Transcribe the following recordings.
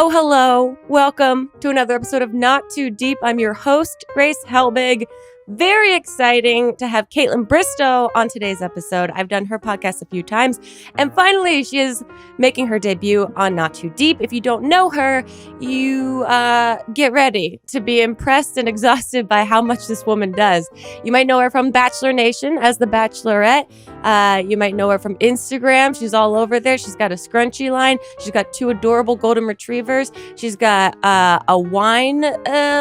Oh, hello. Welcome to another episode of Not Too Deep. I'm your host, Grace Helbig. Very exciting to have Kaitlyn Bristowe on today's episode. I've done her podcast a few times, and finally she is making her debut on Not Too Deep. If you don't know her, you get ready to be impressed and exhausted by how much this woman does. You might know her from Bachelor Nation as the Bachelorette. You might know her from Instagram. She's all over there. She's got a scrunchie line. She's got 2 adorable golden retrievers. She's got a wine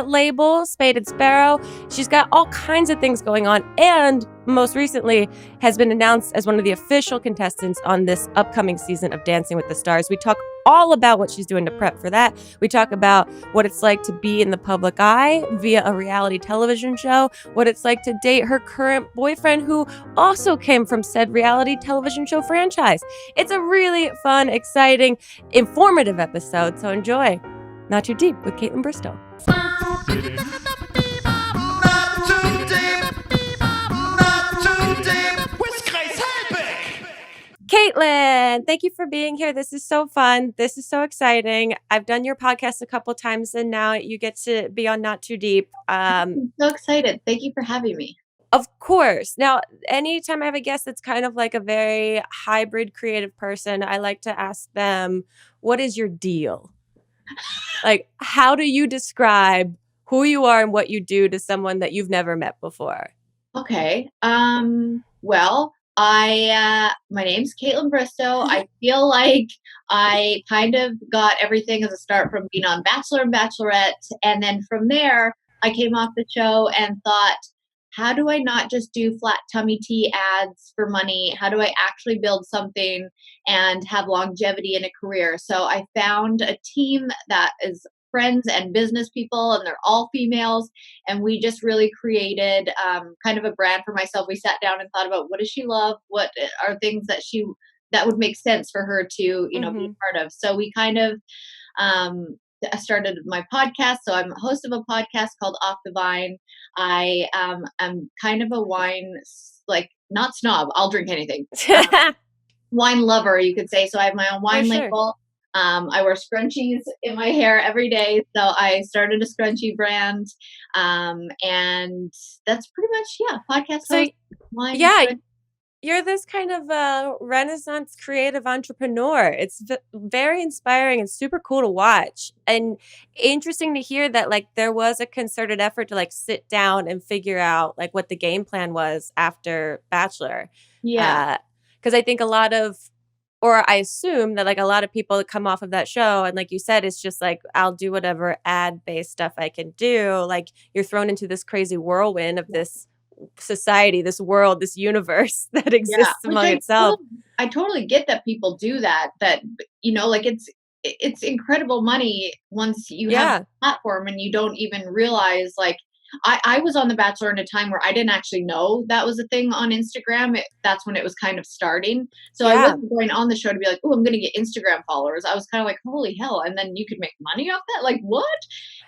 label, Spade and Sparrow. She's got all kinds of things going on, and most recently has been announced as one of the official contestants on this upcoming season of Dancing with the Stars. We talk all about what she's doing to prep for that. We talk about what it's like to be in the public eye via a reality television show, what it's like to date her current boyfriend who also came from said reality television show franchise. It's a really fun, exciting, informative episode, so enjoy Not Too Deep with Kaitlyn Bristowe. Kaitlyn, thank you for being here. This is so fun. This is so exciting. I've done your podcast a couple times, and now you get to be on Not Too Deep. I'm so excited. Thank you for having me. Of course. Now, anytime I have a guest that's kind of like a very hybrid creative person, I like to ask them, what is your deal? Like, how do you describe who you are and what you do to someone that you've never met before? Okay. Well, my name's Kaitlyn Bristowe. I feel like I kind of got everything as a start from being on Bachelor and Bachelorette. And then from there, I came off the show and thought, how do I not just do flat tummy tea ads for money? How do I actually build something and have longevity in a career? So I found a team that is friends and business people, and they're all females. And we just really created kind of a brand for myself. We sat down and thought about, what does she love? What are things that would make sense for her to, be a part of? So we kind of I started my podcast. So I'm a host of a podcast called Off the Vine. I'm kind of a wine, like, not snob. I'll drink anything. Wine lover, you could say. So I have my own wine label. I wear scrunchies in my hair every day. So I started a scrunchie brand. And that's pretty much, podcast host, wine. You're this kind of Renaissance creative entrepreneur. It's very inspiring and super cool to watch. And interesting to hear that, like, there was a concerted effort to, like, sit down and figure out, like, what the game plan was after Bachelor. Yeah. Because I think I assume that, like, a lot of people come off of that show, and like you said, it's just like, I'll do whatever ad-based stuff I can do. Like, you're thrown into this crazy whirlwind of this society, this world, this universe that exists among itself. I totally get that people do that, like, it's incredible money once you have a platform and you don't even realize, like, I was on The Bachelor in a time where I didn't actually know that was a thing on Instagram. That's when it was kind of starting. So I wasn't going on the show to be like, oh, I'm going to get Instagram followers. I was kind of like, holy hell. And then you could make money off that? Like, what?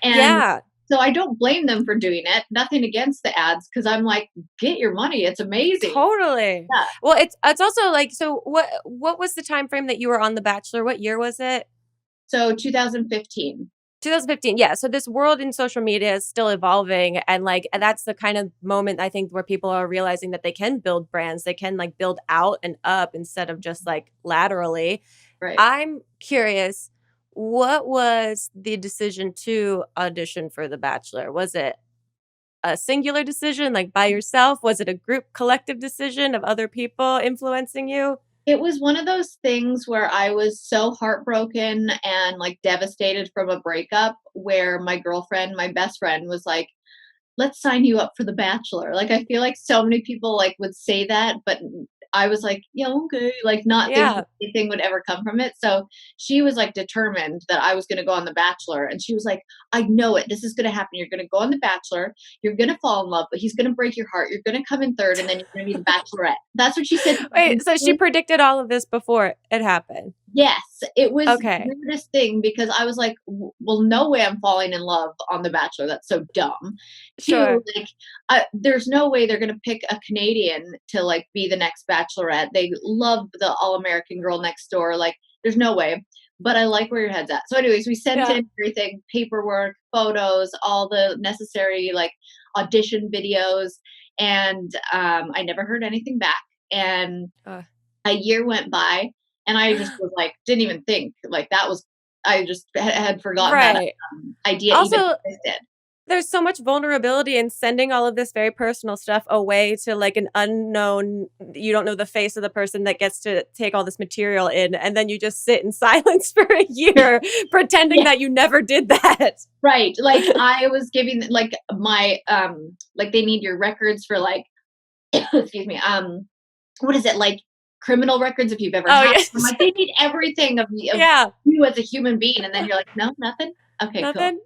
And so I don't blame them for doing it. Nothing against the ads, because I'm like, get your money. It's amazing. Totally. Yeah. Well, it's also like, so what was the time frame that you were on The Bachelor? What year was it? So 2015. 2015, yeah. So this world in social media is still evolving, and like that's the kind of moment I think where people are realizing that they can build brands, they can like build out and up instead of just like laterally. Right. I'm curious, what was the decision to audition for The Bachelor? Was it a singular decision, like by yourself? Was it a group collective decision of other people influencing you? It was one of those things where I was so heartbroken and like devastated from a breakup, where my girlfriend, my best friend, was like, let's sign you up for The Bachelor. Like, I feel like so many people like would say that, but I was like, yeah, okay, like, not thinking anything would ever come from it. So she was like determined that I was going to go on The Bachelor. And she was like, I know it. This is going to happen. You're going to go on The Bachelor. You're going to fall in love, but he's going to break your heart. You're going to come in third, and then you're going to be the Bachelorette. That's what she said. Wait, so she predicted all of this before it happened? Yes, it was the weirdest thing, because I was like, well, no way I'm falling in love on The Bachelor. That's so dumb. Sure. Like, there's no way they're going to pick a Canadian to like be the next Bachelorette. They love the All-American girl next door. Like, there's no way. but I like where your head's at. So anyways, we sent Yeah. in everything, paperwork, photos, all the necessary like audition videos, and I never heard anything back. And Uh, a year went by, and I just was like, didn't even think like that was. I just had forgotten that right. idea even Also, existed. there's so much vulnerability in sending all of this very personal stuff away to like an unknown, you don't know the face of the person that gets to take all this material in. And then you just sit in silence for a year pretending Yeah, that you never did that. right. Like I was giving like my like they need your records for like excuse me what is it like criminal records if you've ever Oh, had them. yes. Like they need everything of Yeah. you as a human being, and then you're like, no, nothing. Okay, cool. Nothing.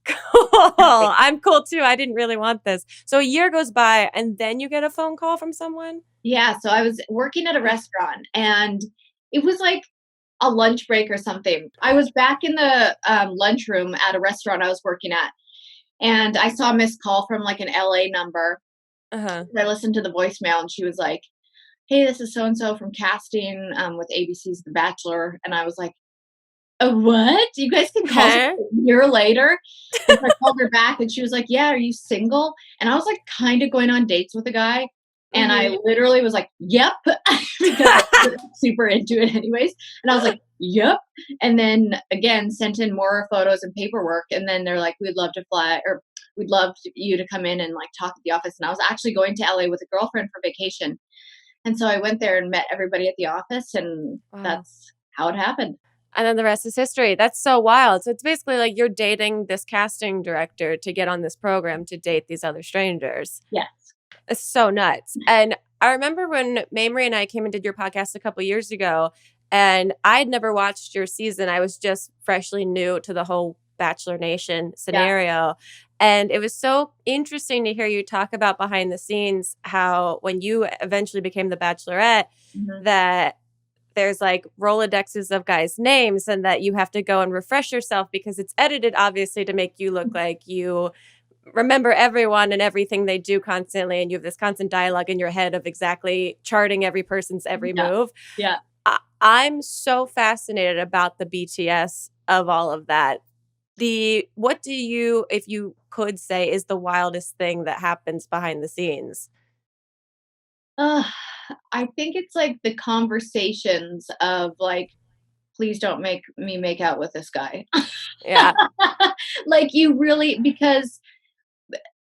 Cool. Nothing. I'm cool too. I didn't really want this. So a year goes by and then you get a phone call from someone? Yeah, so I was working at a restaurant, and it was like a lunch break or something. I was back in the lunchroom at a restaurant I was working at, and I saw a missed call from like an LA number. Uh-huh. I listened to the voicemail, and she was like, "Hey, this is so and so from casting with ABC's The Bachelor," and I was like, what? You guys can call me Huh? a year later?" And so I called her back, and she was like, "Yeah, are you single?" And I was like kind of going on dates with a guy, and I Mhm. literally was like, "Yep," because I was super into it anyways. And I was like, "Yep." And then again, sent in more photos and paperwork, and then they're like, "We'd love to fly, or we'd love you to come in and like talk at the office." And I was actually going to LA with a girlfriend for vacation, and so I went there and met everybody at the office, and Wow. that's how it happened. And then the rest is history. That's so wild. So it's basically like you're dating this casting director to get on this program to date these other strangers. Yes. It's so nuts. And I remember when Mamrie and I came and did your podcast a couple years ago, and I'd never watched your season. I was just freshly new to the whole Bachelor Nation Yeah. scenario. And it was so interesting to hear you talk about behind the scenes how when you eventually became the Bachelorette, Mhm. that there's like Rolodexes of guys' names and that you have to go and refresh yourself because it's edited obviously to make you look like you remember everyone and everything they do constantly, and you have this constant dialogue in your head of exactly charting every person's every Yeah. move. Yeah. I'm so fascinated about the BTS of all of that. What do you, if you could say, is the wildest thing that happens behind the scenes? Ugh, I think it's like the conversations of like, please don't make me make out with this guy. Yeah. Like you really, because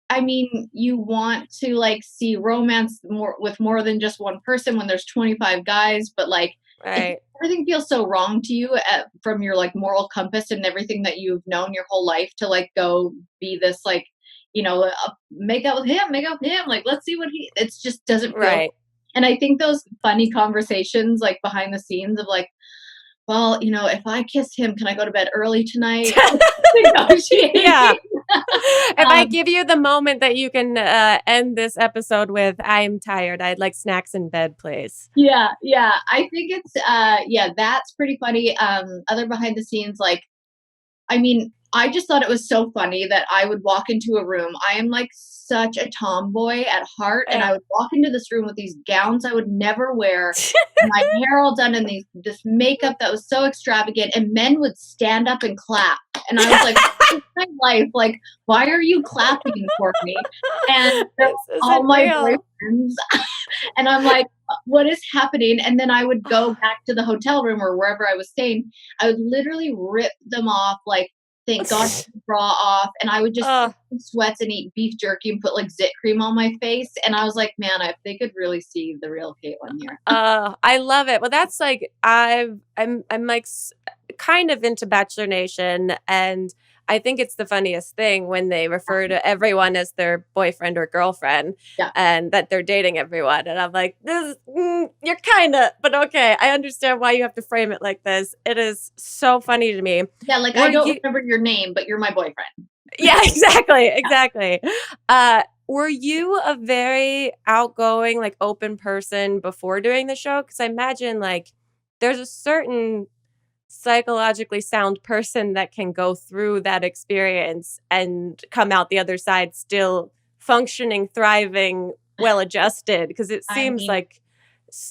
I mean, you want to like see romance more with more than just one person when there's 25 guys, but like if Right. everything feels so wrong to you from your like moral compass and everything that you've known your whole life to like go be this like, make out with him, make out with him, like let's see what he. It just doesn't feel. Right. And I think those funny conversations like behind the scenes of like, well, if I kiss him, can I go to bed early tonight? Yeah. Negotiating. If I um, give you the moment that you can end this episode with, I'm tired. I'd like snacks in bed, please. Yeah, yeah. I think it's yeah, that's pretty funny. Other behind the scenes, like I mean, I just thought it was so funny that I would walk into a room. I am like such a tomboy at heart, and Yeah. I would walk into this room with these gowns I would never wear, my hair all done, and this makeup that was so extravagant, and men would stand up and clap, and I was like, "This is my life. Like, why are you clapping for me?" And they're This all isn't my real. boyfriends, and I'm like, "What is happening?" And then I would go back to the hotel room or wherever I was staying. I would literally rip them off, like, thank God took the bra off, and I would just sit Oh, in sweats and eat beef jerky and put, like, zit cream on my face, and I was like, "Man, if they could really see the real Kaitlyn here." I love it. Well, that's like I'm like kind of into Bachelor Nation, and I think it's the funniest thing when they refer to everyone as their boyfriend or girlfriend, Yeah. and that they're dating everyone. And I'm like, you're kind of, but okay, I understand why you have to frame it like this. It is so funny to me. Yeah, like, Were I don't you? remember your name, but you're my boyfriend. Yeah, exactly, Yeah. exactly. Were you a very outgoing, like, open person before doing the show? Because I imagine, like, there's a certain psychologically sound person that can go through that experience and come out the other side still functioning, thriving, well-adjusted. Because it I seems mean, like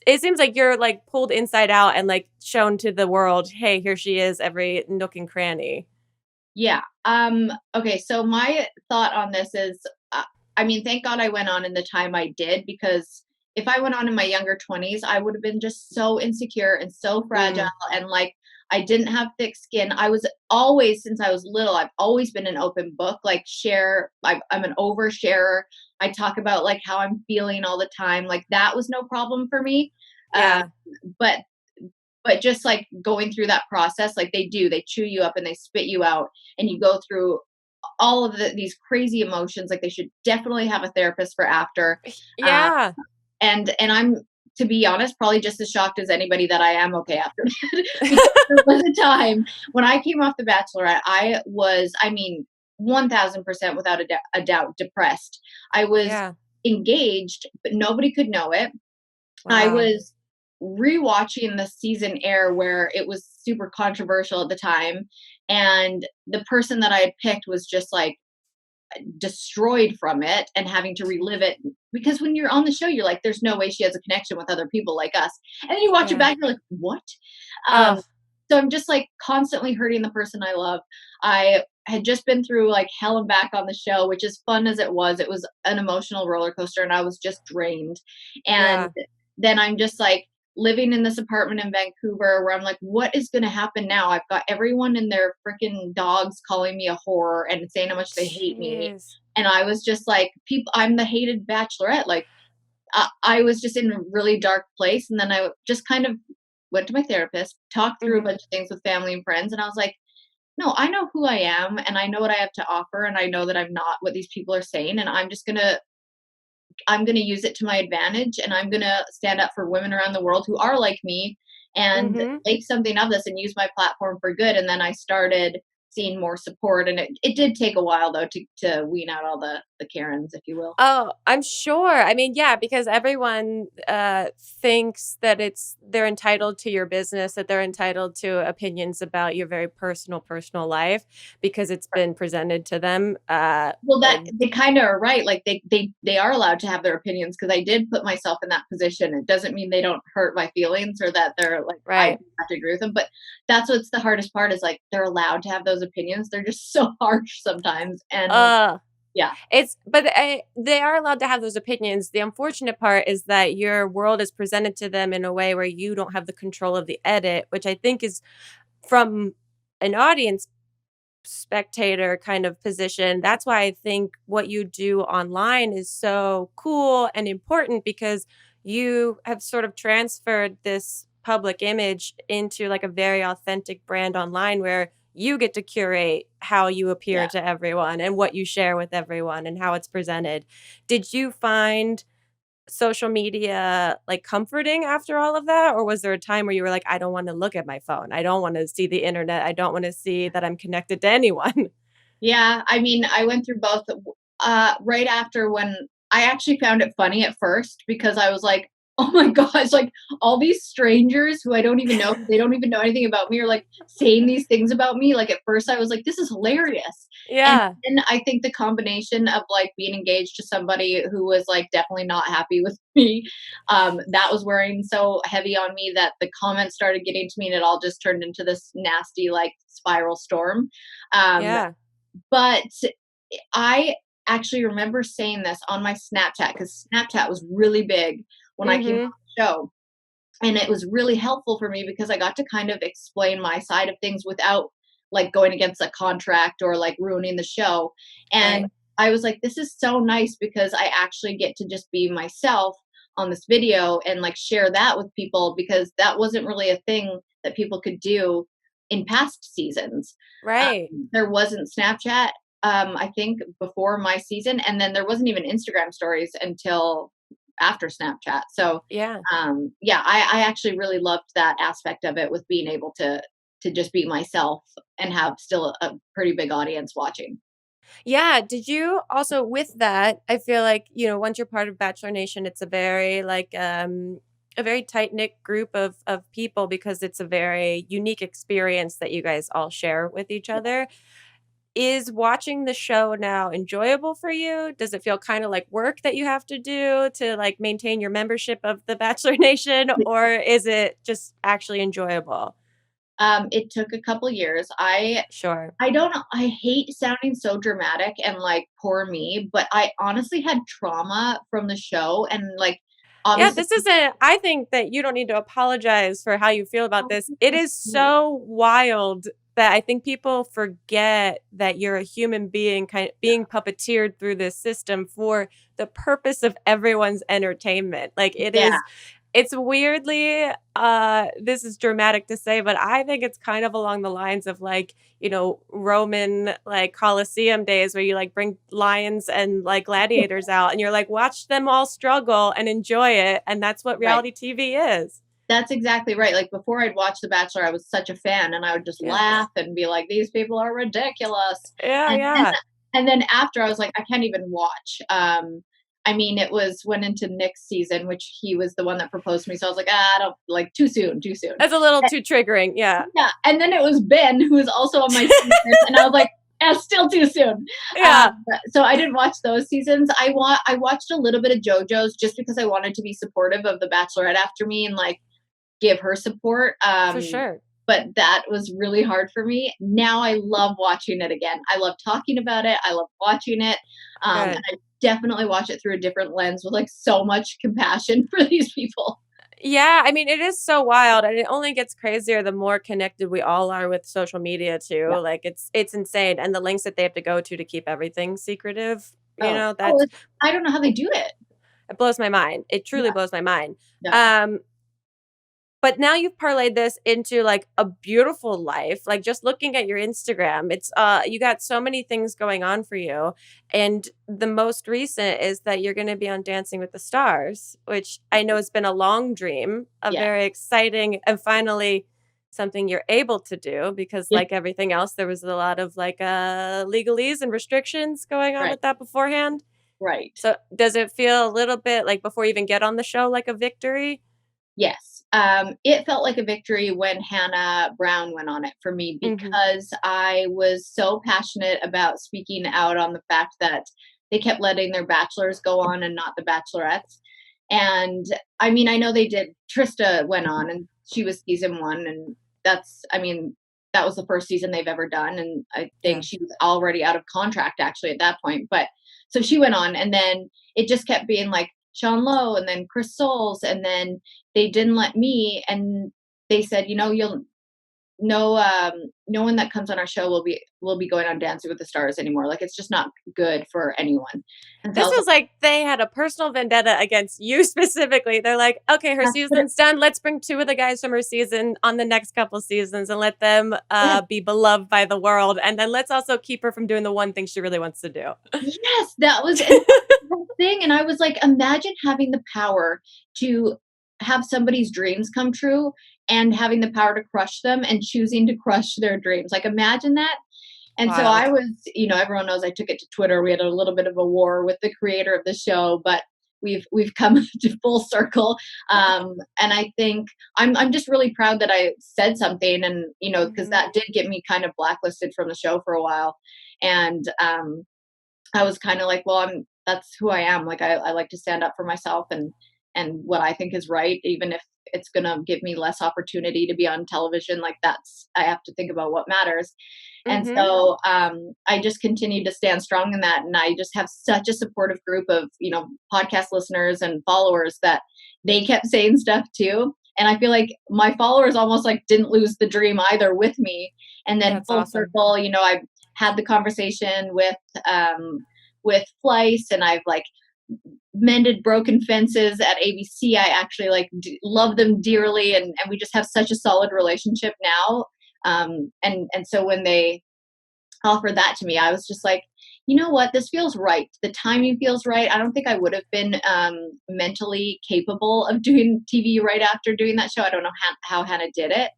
it seems like you're like pulled inside out and like shown to the world, hey, here she is, every nook and cranny. Yeah. Okay. So my thought on this is, I mean, thank God I went on in the time I did, because if I went on in my younger 20s, I would have been just so insecure and so fragile. Mm, And like, I didn't have thick skin. I was always, since I was little, I've always been an open book, like I'm an oversharer. I talk about like how I'm feeling all the time. Like that was no problem for me. Uh, yeah. but just like going through that process, like they chew you up and they spit you out, and you go through all of these crazy emotions. Like they should definitely have a therapist for after. uh, Yeah. and I'm, to be honest, probably just as shocked as anybody that I am okay after that. Because there was a time when I came off The Bachelorette, I was, I mean, 1000% without a doubt depressed. I was Yeah. engaged but nobody could know it. I Wow. was rewatching the season air where it was super controversial at the time, and the person that I had picked was just like destroyed from it and having to relive it, because when you're on the show you're like, there's no way she has a connection with other people like us, and then you watch it Yeah. back, you're like, what? um Oh, so I'm just like constantly hurting the person I love. I had just been through like hell and back on the show, which is fun as it was an emotional roller coaster, and I was just drained. And yeah. then I'm just like living in this apartment in Vancouver where I'm like, what is going to happen now? I've got everyone and their freaking dogs calling me a whore and saying how much they hate me. Jeez. And I was just like, people, I'm the hated bachelorette. Like, I was just in a really dark place. And then I just kind of went to my therapist, talked through a Mhm. bunch of things with family and friends. And I was like, no, I know who I am and I know what I have to offer. And I know that I'm not what these people are saying. And I'm going to use it to my advantage, and I'm going to stand up for women around the world who are like me and Mhm. make something of this and use my platform for good. And then I started seeing more support, and it did take a while though to wean out all the Karens, if you will. Oh, I'm sure. I mean, yeah, because everyone thinks that they're entitled to your business, that they're entitled to opinions about your very personal life because it's been presented to them. Well, that they kind of are right. Like they are allowed to have their opinions, because I did put myself in that position. It doesn't mean they don't hurt my feelings or that they're like I Right. have to agree with them. But that's what's the hardest part, is like they're allowed to have those opinions. They're just so harsh sometimes, and Uh, yeah, but they are allowed to have those opinions. The unfortunate part is that your world is presented to them in a way where you don't have the control of the edit, which I think is from an audience spectator kind of position. That's why I think what you do online is so cool and important because you have sort of transferred this public image into like a very authentic brand online where you get to curate how you appear yeah. to everyone and what you share with everyone and how it's presented. Did you find social media, like, comforting after all of that? Or was there a time where you were like, "I don't wanna look at my phone. I don't wanna see the internet. I don't wanna see that I'm connected to anyone." Yeah, I mean, I went through both. Right after, when I actually found it funny at first, because I was like, "Oh my gosh, like all these strangers who I don't even know, they don't even know anything about me, are like saying these things about me." Like at first I was like, "This is hilarious." And Yeah. then I think the combination of like being engaged to somebody who was like definitely not happy with me, that was wearing so heavy on me that the comments started getting to me, and it all just turned into this nasty like spiral storm. Um, Yeah. but I actually remember saying this on my Snapchat, because Snapchat was really big when I came on Mhm. the show. And it was really helpful for me because I got to kind of explain my side of things without like going against a contract or like ruining the show. And Right. I was like, this is so nice because I actually get to just be myself on this video and like share that with people, because that wasn't really a thing that people could do in past seasons. Right. There wasn't Snapchat, I think, before my season, and then there wasn't even Instagram stories until after Snapchat. So, Yeah. yeah, I actually really loved that aspect of it, with being able to just be myself and have still a pretty big audience watching. Yeah, did you also with that, I feel like, once you're part of Bachelor Nation, it's a very tight-knit group of people because it's a very unique experience that you guys all share with each other. is watching the show now enjoyable for you? Does it feel kind of like work that you have to do to like maintain your membership of the Bachelor Nation, or is it just actually enjoyable? It took a couple years. Sure. I don't know. I hate sounding so dramatic and like poor me, but I honestly had trauma from the show and like Yeah, obviously this isn't, I think that you don't need to apologize for how you feel about this. It is so wild that I think people forget that you're a human being kind of being puppeteered through this system for the purpose of everyone's entertainment. Like yeah, it's weirdly this is dramatic to say, but I think it's kind of along the lines of like, Roman like Colosseum days where you like bring lions and like gladiators out and you're like watch them all struggle and enjoy it, and that's what right. reality TV is. That's exactly right. Like before I'd watch The Bachelor, I was such a fan and I would just Yes. laugh and be like, these people are ridiculous. Yeah, And then yeah. and then after I was like, I can't even watch. I mean, it went into Nick's season, which he was the one that proposed to me. So I was like, I don't like too soon, too soon. That's a little too triggering. Yeah. Yeah. And then it was Ben who was also on my season, and I was like, still too soon. Yeah. So I didn't watch those seasons. I watched a little bit of JoJo's just because I wanted to be supportive of the Bachelorette after me and like give her support. For sure. But that was really hard for me. Now I love watching it again. I love talking about it. I love watching it. And Good. I definitely watch it through a different lens with like so much compassion for these people. Yeah, I mean, it is so wild, and it only gets crazier the more connected we all are with social media too. Yeah. Like it's insane, and the lengths that they have to go to keep everything secretive. Oh, That's I don't know how they do it. it blows my mind. It truly Yeah. blows my mind. Yeah. Um, but now you've parlayed this into like a beautiful life. Like just looking at your Instagram, it's you got so many things going on for you. And the most recent is that you're going to be on Dancing with the Stars, which I know has been a long dream, a Yeah. very exciting and finally something you're able to do because Yeah. like everything else there was a lot of like legalese and restrictions going on Right. with that beforehand. Right. So does it feel a little bit like before you even get on the show like a victory? Yes. It felt like a victory when Hannah Brown went on it for me Mhm. because I was so passionate about speaking out on the fact that they kept letting their bachelors go on and not the bachelorettes. And I mean, I know they did. Trista went on and she was season one. And I mean, that was the first season they've ever done. And I Yeah. think she was already out of contract actually at that point. But so she went on and then it just kept being like Sean Lowe and then Chris Soules and then they didn't let me and they said, you'll no one that comes on our show will be going on Dancing with the Stars anymore. Like it's just not good for anyone. And so I This was like, was like they had a personal vendetta against you specifically. They're like, "Okay, her that's what it, season's done. Let's bring 2 of the guys from her season on the next couple seasons and let them, yeah, be beloved by the world, and then let's also keep her from doing the one thing she really wants to do." yes, that was and the whole thing. And I was like, imagine having the power to have somebody's dreams come true and having the power to crush them and choosing to crush their dreams. Like imagine that. And so I Wild. was, everyone knows I took it to Twitter. We had a little bit of a war with the creator of the show, but we've come to full circle. And I think I'm just really proud that I said something, and because Mhm. that did get me kind of blacklisted from the show for a while, and I was kind of like, well, that's who I am. Like I like to stand up for myself and what I think is right, even if it's gonna give me less opportunity to be on television. Like I have to think about what matters. And Mhm. so I just continue to stand strong in that. And I just have such a supportive group of, podcast listeners and followers that they kept saying stuff too. And I feel like my followers almost like didn't lose the dream either with me. And then That's full awesome. circle, I had the conversation with Fleiss, and I've like mended broken fences at ABC. I actually like love them dearly, and we just have such a solid relationship now. And so when they offered that to me, I was just like, you know what, this feels right. The timing feels right. I don't think I would have been mentally capable of doing TV right after doing that show. I don't know how Hannah did it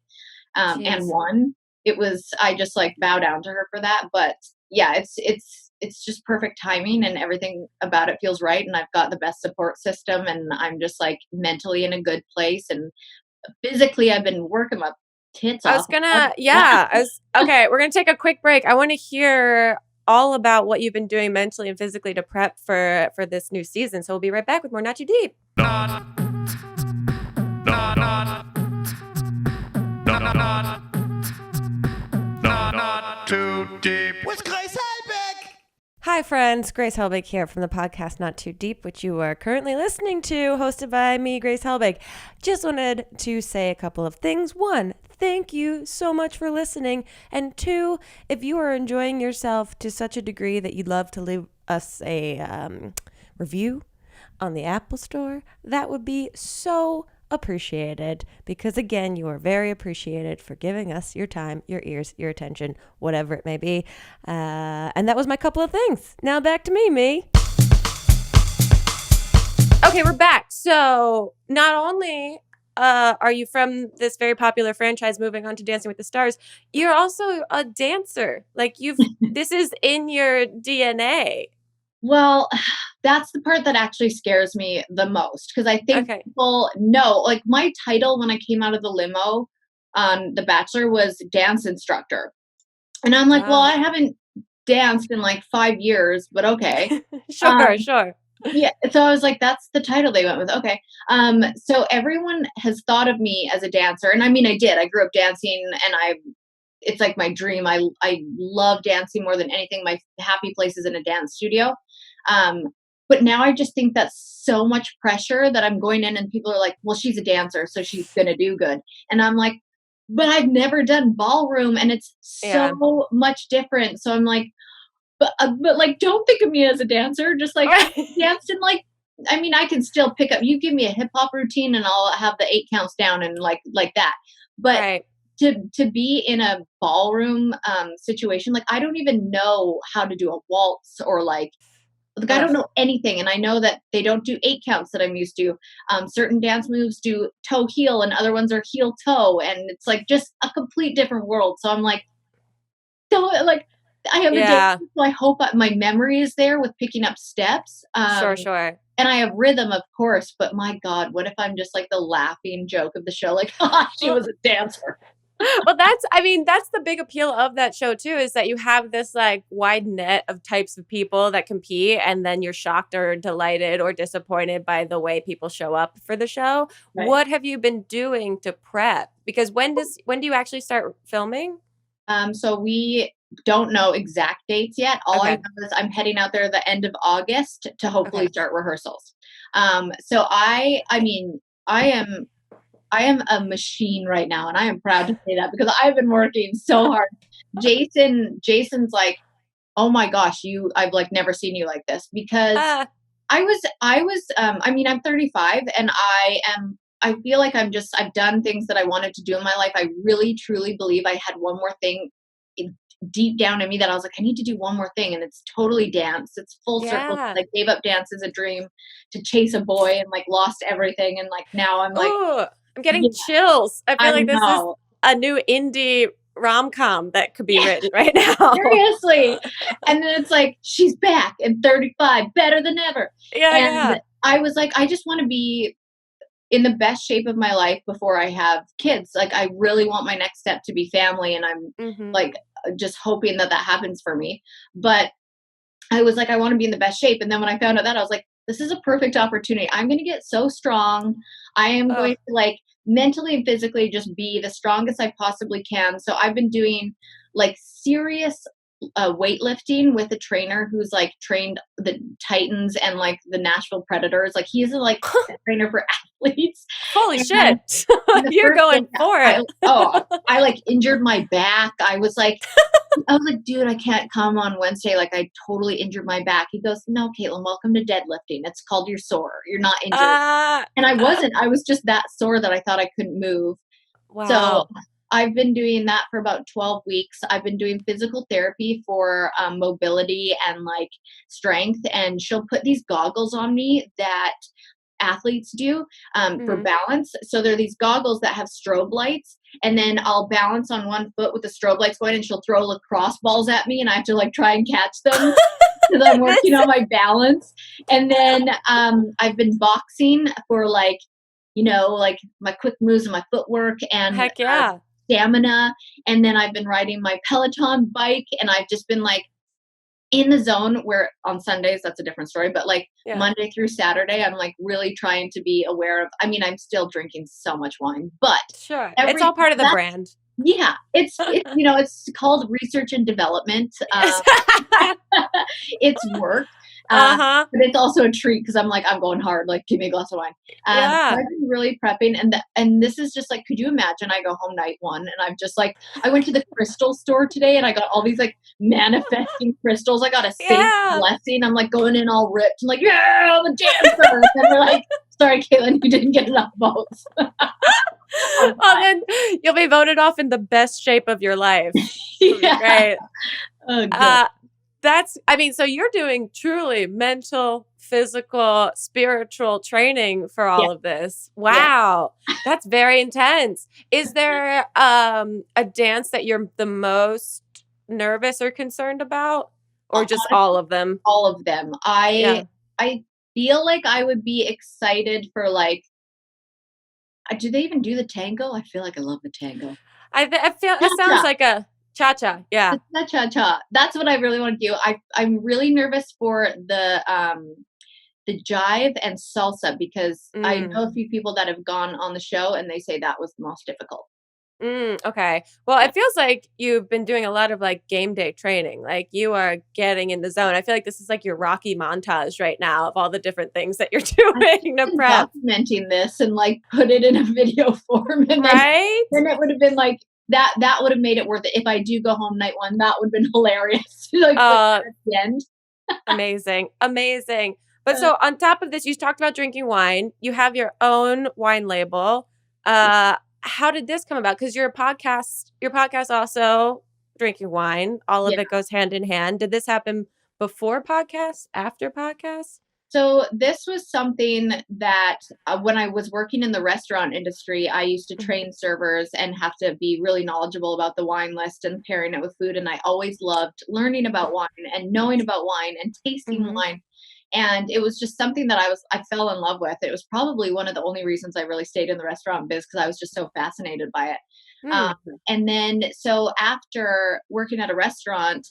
and Jeez. won. It was I just like bow down to her for that. But yeah, it's just perfect timing and everything about it feels right. And I've got the best support system, and I'm just like mentally in a good place, and physically I've been working my tits I was off. gonna, okay, we're gonna take a quick break. I want to hear all about what you've been doing mentally and physically to prep for this new season. So we'll be right back with more Not Too Deep. Not too deep with Grace Helbig. Hi, friends. Grace Helbig here from the podcast Not Too Deep, which you are currently listening to, hosted by me, Grace Helbig. Just wanted to say a couple of things. One, thank you so much for listening. And two, if you are enjoying yourself to such a degree that you'd love to leave us a review on the Apple Store, that would be so appreciated, because again, you are very appreciated for giving us your time, your ears, your attention, whatever it may be. And that was my couple of things. Now back to me. Okay, we're back. So not only are you from this very popular franchise moving on to Dancing with the Stars, you're also a dancer. Like this is in your DNA. Well, that's the part that actually scares me the most, because I think people know, like, my title when I came out of the limo on The Bachelor was dance instructor. And I'm like, well, I haven't danced in like 5 years, but okay. Sure. Yeah. So I was like, that's the title they went with. Okay. So everyone has thought of me as a dancer. And I mean, I did. I grew up dancing, and it's like my dream. I love dancing more than anything. My happy place is in a dance studio. But now I just think that's so much pressure that I'm going in and people are like, well, she's a dancer, so she's going to do good. And I'm like, but I've never done ballroom, and it's so much different. So I'm like, but like, don't think of me as a dancer. Just like danced in, like, I mean, I can still pick up. You give me a hip hop routine and I'll have the 8 counts down and like that. But to be in a ballroom situation, like, I don't even know how to do a waltz or like I don't know anything. And I know that they don't do 8 counts that I'm used to. Certain dance moves do toe heel and other ones are heel toe. And it's like just a complete different world. So I'm like, I have a dance, so I hope my memory is there with picking up steps. Sure. And I have rhythm, of course, but my God, what if I'm just like the laughing joke of the show? Like, she was a dancer. Well, that's the big appeal of that show too, is that you have this like wide net of types of people that compete, and then you're shocked or delighted or disappointed by the way people show up for the show. Right. What have you been doing to prep? Because when do you actually start filming? So we don't know exact dates yet. All I know is I'm heading out there the end of August to hopefully start rehearsals. So I am a machine right now, and I am proud to say that because I've been working so hard. Jason's like, oh my gosh, I've like never seen you like this, because I'm 35 and I feel like I've done things that I wanted to do in my life. I really truly believe I had one more thing deep down in me that I was like, I need to do one more thing, and it's totally dance. It's full circle. I gave up dance as a dream to chase a boy and like lost everything, and like now I'm like, ooh, I'm getting chills. I feel like this is a new indie rom-com that could be written right now. Seriously. And then it's like, she's back and 35, better than ever. And I was like, I just want to be in the best shape of my life before I have kids. Like, I really want my next step to be family, and I'm like just hoping that happens for me. But I was like, I want to be in the best shape. And then when I found out that, I was like, this is a perfect opportunity. I'm going to get so strong. I am going to like mentally and physically just be the strongest I possibly can. So I've been doing like serious weightlifting with a trainer who's like trained the Titans and like the Nashville Predators. Like, he's like a trainer for athletes. Holy shit. You're going for it. I like injured my back. I was like, dude, I can't come on Wednesday. Like, I totally injured my back. He goes, no, Kaitlyn, welcome to deadlifting. It's called you're sore. You're not injured. And I wasn't. I was just that sore that I thought I couldn't move. Wow. So I've been doing that for about 12 weeks. I've been doing physical therapy for mobility and like strength. And she'll put these goggles on me that athletes do for balance. So there are these goggles that have strobe lights, and then I'll balance on one foot with the strobe lights going, and she'll throw lacrosse balls at me, and I have to like try and catch them because I'm working on my balance. And then I've been boxing for like, like my quick moves and my footwork. And heck yeah. stamina. And then I've been riding my Peloton bike, and I've just been like in the zone, where on Sundays, that's a different story. But like Yeah. Monday through Saturday, I'm like really trying to be aware of, I mean, I'm still drinking so much wine, but Sure. It's all part of the brand. yeah, it's it's called research and development. Yes. It's work. Uh-huh. But it's also a treat because I'm like, I'm going hard. Like, give me a glass of wine. So Yeah. I've been really prepping, and this is just like, could you imagine? I go home night one, and I'm just like, I went to the crystal store today, and I got all these like manifesting crystals. I got a saint Yeah. blessing. I'm like going in all ripped. I'm like, yeah, I'm a dancer. And they're like, sorry, Kaitlyn, you didn't get enough votes. Well, then you'll be voted off in the best shape of your life. Yeah. Great. Oh, good. So you're doing truly mental, physical, spiritual training for all of this. Wow. That's very intense. Is there a dance that you're the most nervous or concerned about? Or just all of them? All of them. I feel like I would be excited for like, do they even do the tango? I feel like I love the tango. I feel it sounds like a cha-cha. Yeah. The cha-cha. That's what I really want to do. I'm really nervous for the jive and salsa, because I know a few people that have gone on the show and they say that was the most difficult. Okay. Well, it feels like you've been doing a lot of like game day training. Like you are getting in the zone. I feel like this is like your Rocky montage right now of all the different things that you're doing to prep. Documenting this and like put it in a video form, and then it would have been like that would have made it worth it. If I do go home night one, that would have been hilarious. Like at the end. Amazing. But so on top of this, you talked about drinking wine. You have your own wine label. How did this come about? Because your podcast also drinking wine. All of it goes hand in hand. Did this happen before podcast, after podcast? So this was something that when I was working in the restaurant industry, I used to train servers and have to be really knowledgeable about the wine list and pairing it with food. And I always loved learning about wine and knowing about wine and tasting wine. And it was just something that I fell in love with. It was probably one of the only reasons I really stayed in the restaurant biz, because I was just so fascinated by it. And then, so after working at a restaurant,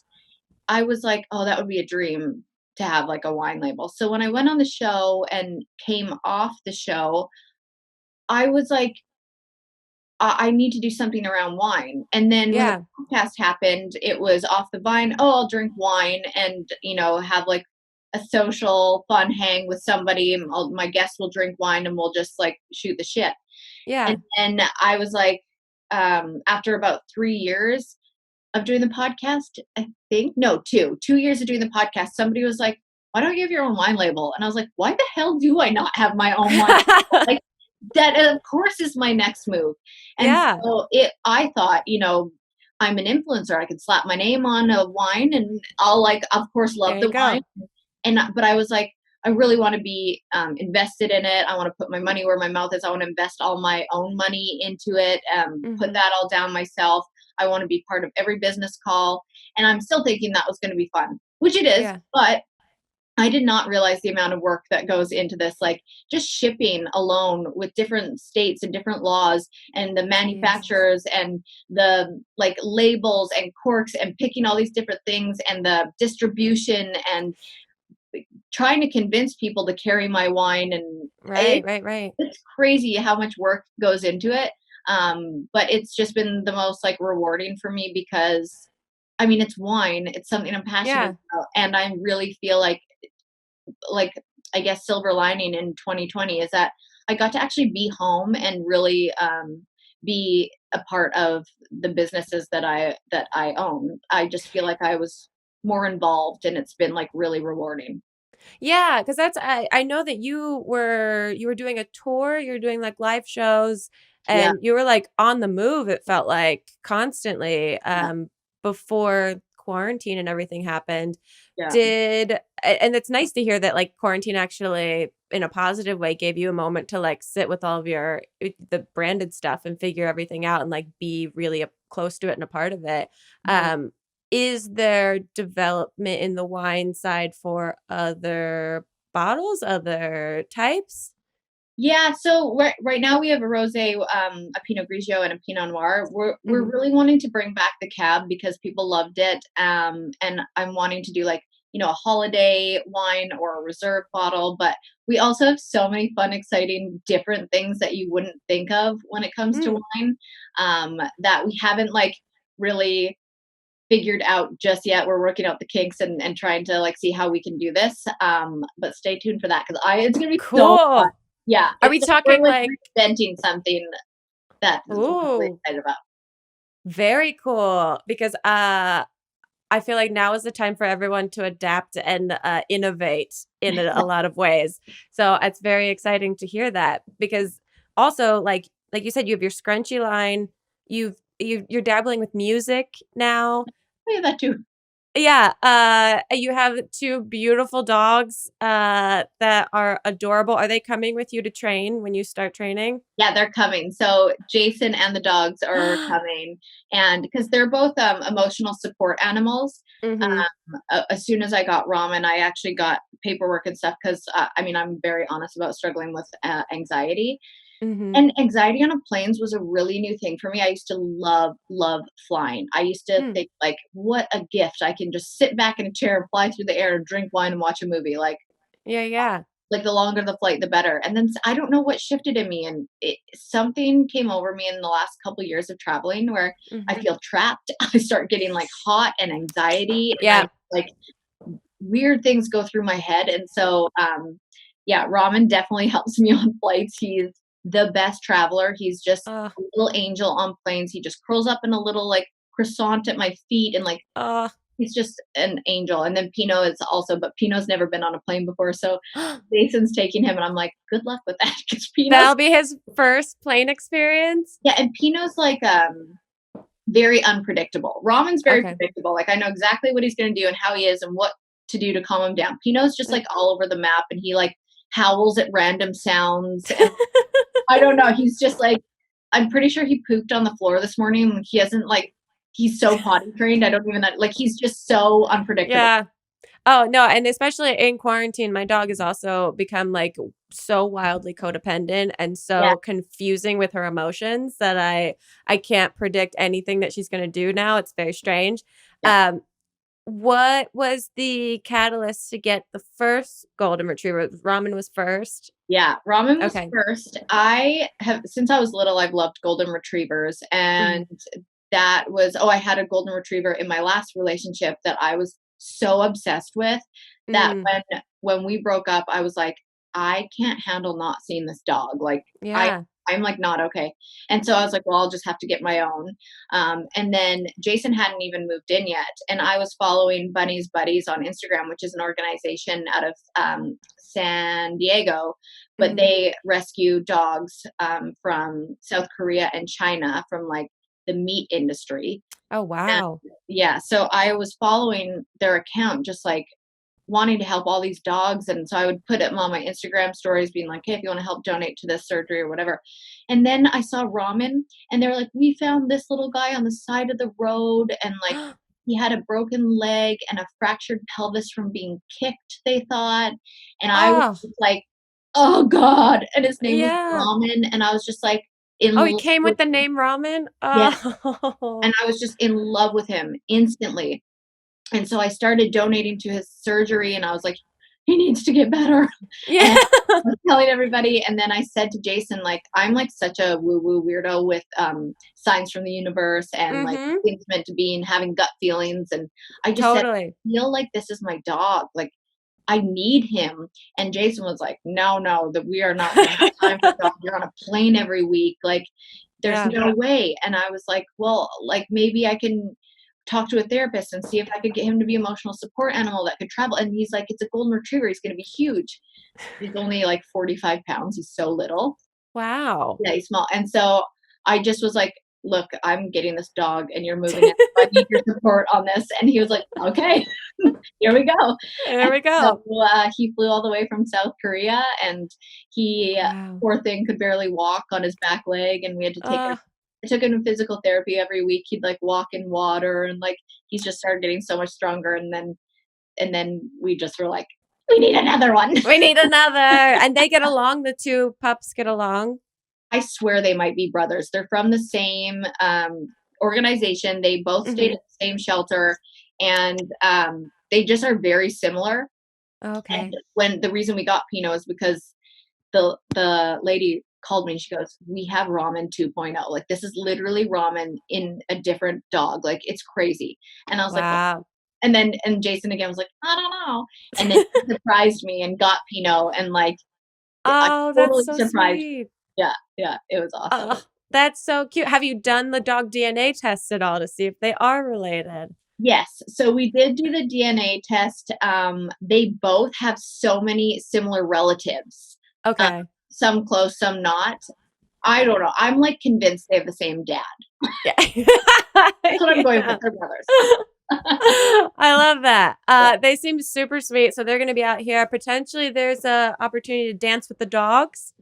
I was like, oh, that would be a dream to have like a wine label. So when I went on the show and came off the show, I was like, I need to do something around wine. And then when the podcast happened, it was off the vine. Oh, I'll drink wine and, have like a social fun hang with somebody. My guests will drink wine and we'll just like shoot the shit. Yeah. And then I was like, after about 3 years of doing the podcast, I think, no, 2 years of doing the podcast, somebody was like, why don't you have your own wine label? And I was like, why the hell do I not have my own wine label? Like, that of course is my next move. And so I thought, I'm an influencer. I could slap my name on a wine and I'll like, of course, love the wine. But I was like, I really want to be invested in it. I want to put my money where my mouth is. I want to invest all my own money into it, put that all down myself. I want to be part of every business call. And I'm still thinking that was going to be fun, which it is. But I did not realize the amount of work that goes into this, like just shipping alone with different states and different laws and the manufacturers and the like labels and corks and picking all these different things and the distribution and trying to convince people to carry my wine. And right. It's crazy how much work goes into it. But it's just been the most like rewarding for me because I mean, it's wine. It's something I'm passionate about. And I really feel like I guess silver lining in 2020 is that I got to actually be home and really be a part of the businesses that I own. I just feel like I was more involved and it's been like really rewarding. Yeah, because that's I know that you were doing a tour, you were doing like live shows and you were like on the move, it felt like constantly before quarantine and everything happened. And it's nice to hear that like quarantine actually in a positive way gave you a moment to like sit with all of the branded stuff and figure everything out and like be really close to it and a part of it. Is there development in the wine side for other bottles, other types? Yeah, so right now we have a rosé, a Pinot Grigio, and a Pinot Noir. We're Mhm. really wanting to bring back the Cab because people loved it, and I'm wanting to do, like, a holiday wine or a reserve bottle, but we also have so many fun, exciting, different things that you wouldn't think of when it comes to Mm. wine, that we haven't, like, really figured out just yet. We're working out the kinks and trying to, like, see how we can do this, but stay tuned for that because I it's gonna be so fun. Cool. Yeah, Are it's we like we're, talking like, like reinventing something that I'm really ooh, excited about. very cool because, I feel like now is the time for everyone to adapt and, innovate in a lot of ways. So it's very exciting to hear that because also, like you said, you have your scrunchy line, you're dabbling with music now. Oh, yeah, that too. Yeah, you have 2 beautiful dogs, that are adorable. Are they coming with you to train when you start training? Yeah, they're coming. So Jason and the dogs are coming, and because they're both, emotional support animals. Mhm, As soon as I got ramen, I actually got paperwork and stuff 'cause, I mean, I'm very honest about struggling with, anxiety. mhm. And anxiety on a planes was a really new thing for me. I used to love, love flying. I used to Mm. think, like, what a gift. I can just sit back in a chair and fly through the air and drink wine and watch a movie. Yeah, yeah. The longer the flight, the better. And then I don't know what shifted in me, and something came over me in the last couple years of traveling where I Mhm. feel trapped. I start getting, like, hot and anxiety, and Yeah. like, weird things go through my head. And so, yeah, ramen definitely helps me on flights. He's the best traveler. He's just Uh, a little angel on planes. He just curls up in a little, like, croissant at my feet, and, like, uh. he's just an angel. And then Pinot is also, but Pinot's never been on a plane before, so Jason's taking him, and I'm like, good luck with that because Pinot's, That'll be his first plane experience? yeah, and Pinot's like, very unpredictable. Ramen's very Okay. predictable. Like, I know exactly what he's gonna do and how he is and what to do to calm him down. Pinot's just, Uh. like, all over the map, and he, like, howls at random sounds, and I don't know, he's just, like, I'm pretty sure he pooped on the floor this morning, and he hasn't, like, he's so potty trained, I don't even know, like, he's just so unpredictable. Yeah. Oh, no, and especially in quarantine, my dog has also become, like, so wildly codependent and Yeah, so confusing with her emotions that I can't predict anything that she's gonna do now, it's very strange. yeah. Um, what was the catalyst to get the first golden retriever? Ramen was first? Yeah, ramen was Okay. first. I have since I was little, I've loved golden retrievers, Mhm. and that was I had a golden retriever in my last relationship that I was so obsessed with that Mm. when we broke up, I was like, I can't handle not seeing this dog. Like, I Yeah. I'm like not okay. And so I was like, well, I'll just have to get my own. And then Jason hadn't even moved in yet, and I was following Bunny's Buddies on Instagram, which is an organization out of, San Diego, but Mhm. they rescue dogs, from South Korea and China from, like, the meat industry. Oh, And wow. yeah, so I was following their account, just, like, wanting to help all these dogs, and so I would put it on my Instagram stories being like, "Hey, if you wanna help donate to this surgery," or whatever. And then I saw ramen, and they were like, "We found this little guy on the side of the road, and, like, he had a broken leg and a fractured pelvis from being kicked," they thought, and I was Oh, just like, "Oh god," and his name was yeah. Ramen, and I was just, like, in Oh, he love came with with the him. name ramen? Yeah, Oh. and I was just in love with him instantly. And so I started donating to his surgery, and I was like, "He needs to get better." Yeah. And I was telling everybody, and then I said to Jason, like, I'm, like, such a woo-woo weirdo with, signs from the universe and, like, Mhm. things meant to be and having gut feelings, and I just said, Totally. "I feel like this is my dog, like, I need him." And Jason was like, "No, no, that we are not gonna have time for a dog. You're on a plane every week, like, there's Yeah. no way." And I was like, "Well, like, maybe I can talk to a therapist and see if I could get him to be emotional support animal that could travel." And he's like, "It's a golden retriever. He's gonna be huge." He's only like 45 pounds. He's so little. Wow. Yeah, he's small. And so I just was like, "Look, I'm getting this dog and you're moving it. I need your support on this." And he was like, "Okay, here we go." There And we so, go. he flew all the way from South Korea, and he, Wow. poor thing, could barely walk on his back leg, and we had to take him. Uh, I took him to physical therapy every week. He'd, like, walk in water, and, like, he's just started getting so much stronger, and then we just were like, We need another one. We need another. And they get along. The two pups get along. I swear they might be brothers. They're from the same organization. They both stayed at the same shelter, and they just are very similar. Okay. And when the reason we got Pinot is because the lady called me and she goes, "We have ramen 2.0. Like, this is literally ramen in a different dog. Like, it's crazy." And I was like, Wow. and Jason again was like, "I don't know." And then he surprised me and got Pinot, and like, Oh, totally that's so surprised. sweet. Yeah, it was awesome. Oh, that's so cute. Have you done the dog DNA test at all to see if they are related? Yes. So we did do the DNA test. They both have so many similar relatives. Okay. Some close, some not. I don't know. I'm like convinced they have the same dad. Yeah. That's what I'm going with. They're brothers. I love that. They seem super sweet. So they're going to be out here. Potentially there's a opportunity to dance with the dogs.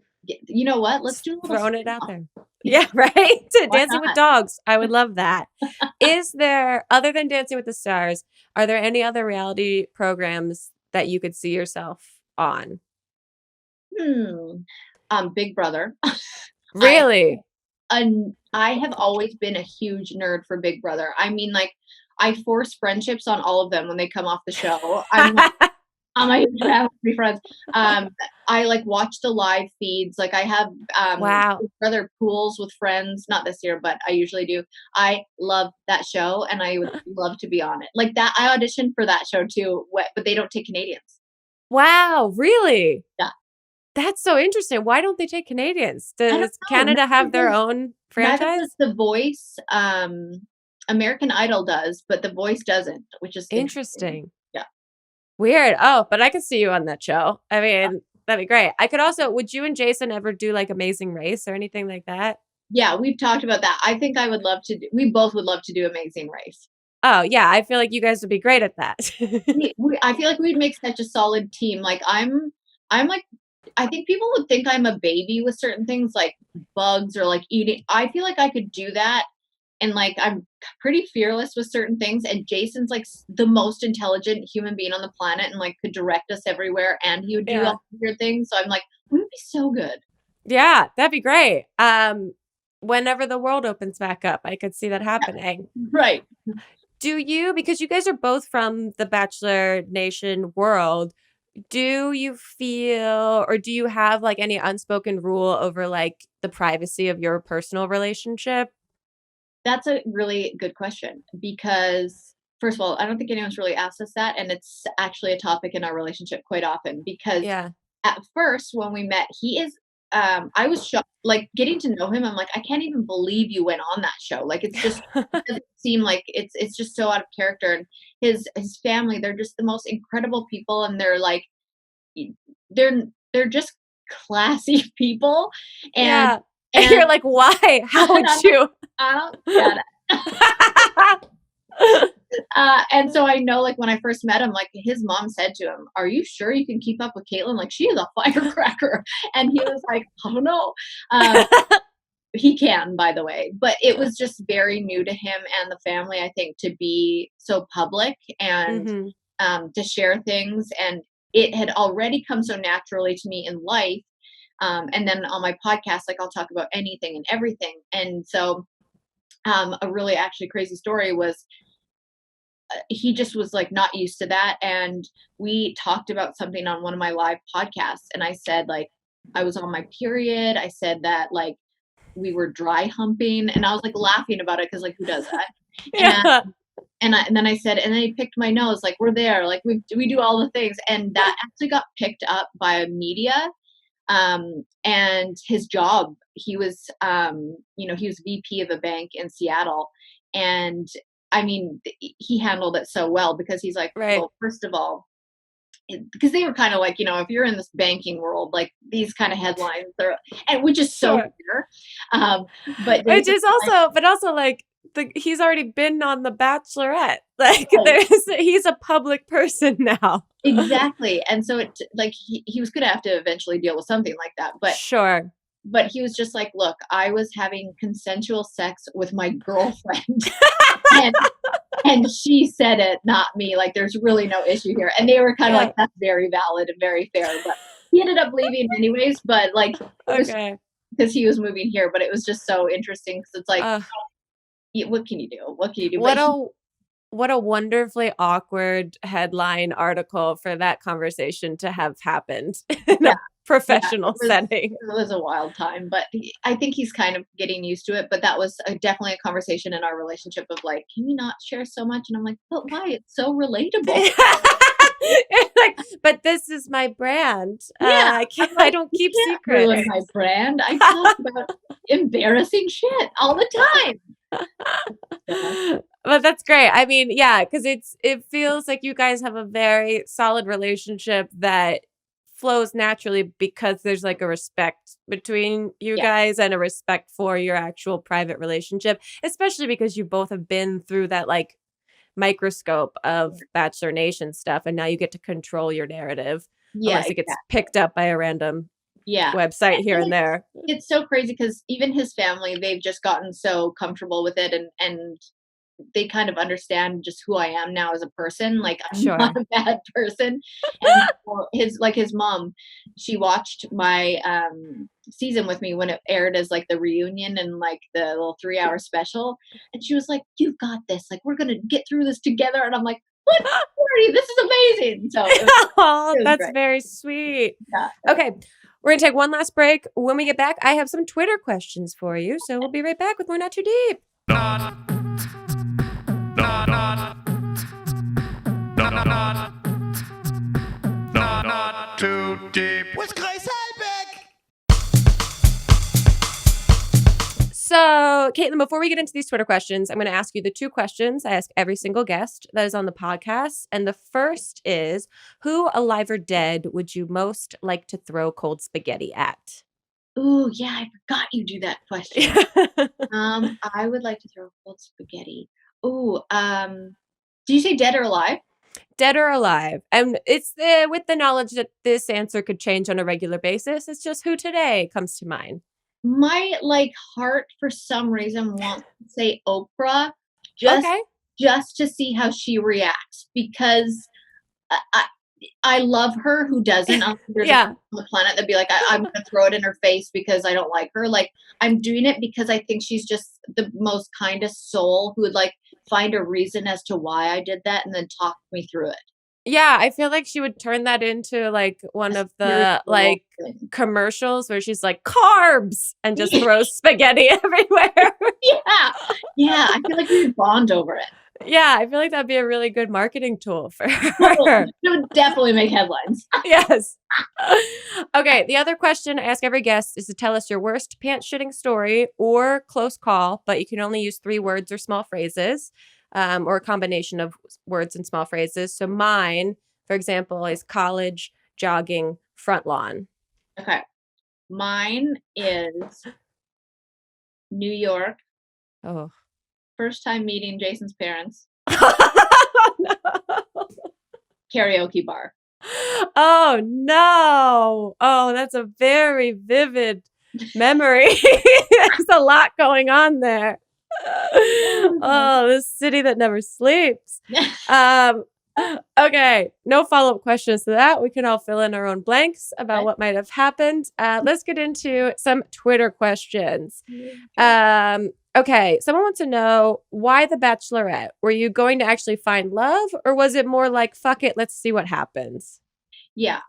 You know what? Let's do a little throwing it out there. Yeah, right? Dancing with dogs. I would love that. Is there, other than Dancing with the Stars, are there any other reality programs that you could see yourself on? Big Brother. Really? I have always been a huge nerd for Big Brother. I mean, like, I force friendships on all of them when they come off the show. I'm like, I'm be friends. I like watch the live feeds. Like, I have Wow. Big Brother pools with friends. Not this year, but I usually do. I love that show, and I would love to be on it. Like that, I auditioned for that show too, but they don't take Canadians. Wow, really? Yeah. That's so interesting. Why don't they take Canadians? I don't Does know. Canada have their own Neither franchise? does The Voice. American Idol does, but The Voice doesn't, which is Interesting. Yeah. Weird. Oh, but I could see you on that show. I mean, that'd be great. I could also, would you and Jason ever do like Amazing Race or anything like that? Yeah, we've talked about that. I think I would love to we both would love to do Amazing Race. Oh, yeah. I feel like you guys would be great at that. I feel like we'd make such a solid team. Like, I'm like, I think people would think I'm a baby with certain things like bugs or like eating. I feel like I could do that. And like, I'm pretty fearless with certain things. And Jason's like the most intelligent human being on the planet and like could direct us everywhere. And he would do all weird things. So I'm like, we would be so good. Yeah, that'd be great. Whenever the world opens back up, I could see that happening. Right. Do you, because you guys are both from the Bachelor Nation world, do you feel, or do you have like any unspoken rule over like the privacy of your personal relationship? That's a really good question because, first of all, I don't think anyone's really asked us that. And it's actually a topic in our relationship quite often because at first when we met, he is, I was shocked, like getting to know him. I'm like, I can't even believe you went on that show. Like, it's just, it doesn't seem like it's just so out of character. And his family, they're just the most incredible people. And they're like, they're just classy people. And, and you're like, why? How would you? I don't get it. And so I know, like, when I first met him, like, his mom said to him, "Are you sure you can keep up with Kaitlyn? Like, she is a firecracker." And he was like, "Oh, no." He can, by the way. But it was just very new to him and the family, I think, to be so public and to share things. And it had already come so naturally to me in life. And then on my podcast, like, I'll talk about anything and everything. And so a really actually crazy story was he just was like not used to that. And we talked about something on one of my live podcasts. And I said, like, I was on my period. I said that, like, we were dry humping. And I was like laughing about it because, like, who does that? And then I said, and then he picked my nose, like, we're there, like, we do all the things. And that actually got picked up by media. And his job, he was, he was VP of a bank in Seattle. And I mean, he handled it so well because he's like, well, first of all, because they were kind of like, if you're in this banking world, like these kind of headlines, and which is so weird. But which is also, but also like, he's already been on The Bachelorette. Like, he's a public person now. Exactly. And so he was going to have to eventually deal with something like that. But but he was just like, look, I was having consensual sex with my girlfriend. and and she said it, not me. Like, there's really no issue here. And they were kind of like, that's very valid and very fair. But he ended up leaving anyways. But like, it was because he was moving here. But it was just so interesting because it's like, what can you do? What can you do? What a wonderfully awkward headline article for that conversation to have happened in a professional setting. It was a wild time, but I think he's kind of getting used to it. But that was definitely a conversation in our relationship of like, can you not share so much? And I'm like, but why? It's so relatable. Like, but this is my brand. I don't keep secrets. Ruin my brand. I talk about embarrassing shit all the time. But that's great. I mean, yeah, because it feels like you guys have a very solid relationship that flows naturally because there's like a respect between you guys and a respect for your actual private relationship, especially because you both have been through that like microscope of Bachelor Nation stuff, and now you get to control your narrative. Unless it gets picked up by a random website here and there. It's so crazy because even his family, they've just gotten so comfortable with it and they kind of understand just who I am now as a person. Like, I'm not a bad person. And his mom, she watched my season with me when it aired as like the reunion and like the little 3-hour special. And she was like, you've got this. Like, we're going to get through this together. And I'm like, what? This is amazing. So that's great. Very sweet. Yeah. Okay. We're going to take one last break. When we get back, I have some Twitter questions for you. So we'll be right back with more Not Too Deep. Not too deep with Grace Helbig. So, Kaitlyn, before we get into these Twitter questions, I'm going to ask you the 2 questions I ask every single guest that is on the podcast. And the first is, who, alive or dead, would you most like to throw cold spaghetti at? Ooh, yeah, I forgot you do that question. I would like to throw cold spaghetti. Ooh, do you say dead or alive? Dead or alive. And it's with the knowledge that this answer could change on a regular basis. It's just who today comes to mind. My heart for some reason wants to say Oprah just to see how she reacts because I love her. Who doesn't? On the planet that'd be like, I'm gonna throw it in her face because I don't like her. Like, I'm doing it because I think she's just the most kindest soul who would like find a reason as to why I did that and then talk me through it. Yeah, I feel like she would turn that into like one of the like commercials where she's like carbs and just throws spaghetti everywhere. Yeah. I feel like we would bond over it. Yeah, I feel like that'd be a really good marketing tool for her. It would definitely make headlines. Yes. Okay, the other question I ask every guest is to tell us your worst pants shitting story or close call, but you can only use 3 words or small phrases, or a combination of words and small phrases. So mine, for example, is college, jogging, front lawn. Okay. Mine is New York. Oh. First time meeting Jason's parents. No. Karaoke bar. Oh, no. Oh, that's a very vivid memory. There's a lot going on there. Oh, this city that never sleeps. Okay, no follow-up questions to that. We can all fill in our own blanks about what might have happened. Let's get into some Twitter questions. Okay, someone wants to know, why The Bachelorette? Were you going to actually find love, or was it more like, fuck it, let's see what happens? Yeah,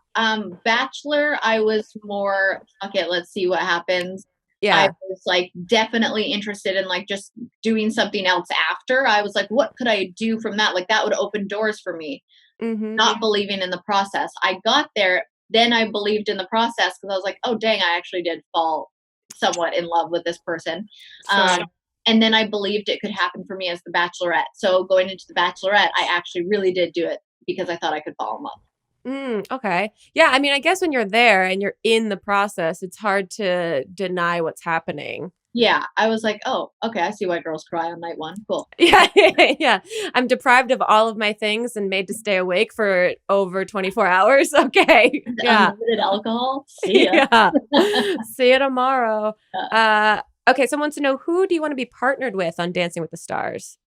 Bachelor, I was more, fuck it, let's see what happens. Yeah. I was like definitely interested in like just doing something else after. I was like, what could I do from that? Like that would open doors for me. Not believing in the process. I got there, then I believed in the process because I was like, oh dang, I actually did fall somewhat in love with this person. Sure. And then I believed it could happen for me as the Bachelorette. So going into the Bachelorette, I actually really did do it because I thought I could fall in love. Okay. Yeah, I mean, I guess when you're there and you're in the process, it's hard to deny what's happening. Yeah, I was like, oh, okay, I see why girls cry on night one. Cool. Yeah, yeah. I'm deprived of all of my things and made to stay awake for over 24 hours. Okay. Yeah. Unlimited alcohol. See ya. Yeah. See you tomorrow. Yeah. Okay, someone wants to know, who do you want to be partnered with on Dancing with the Stars?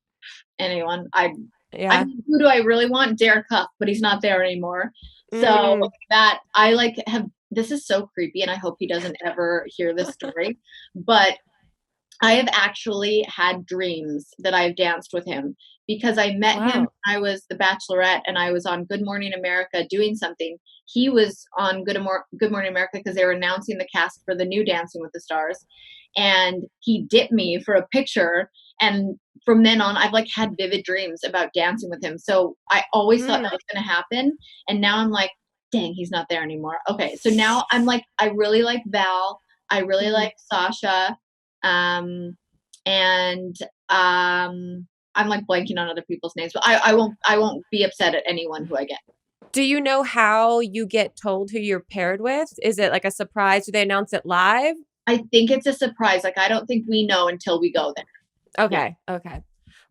Anyone. I Yeah. mean, who do I really want? Derek Huff, but he's not there anymore. So Mm. that I like have this is so creepy, and I hope he doesn't ever hear this story. But I have actually had dreams that I've danced with him because I met him when Wow. I was the Bachelorette and I was on Good Morning America doing something. He was on Good Morning America because they were announcing the cast for the new Dancing with the Stars. And he dipped me for a picture. And from then on, I've like had vivid dreams about dancing with him. So I always thought that Mm. was going to happen. And now I'm like, dang, he's not there anymore. Okay. So now I'm like, I really like Val. I really Mhm. like Sasha. Um, and I'm like blanking on other people's names, but I won't be upset at anyone who I get. Do you know how you get told who you're paired with? Is it like a surprise? Do they announce it live? I think it's a surprise. Like I don't think we know until we go there. Yeah. Okay. Okay.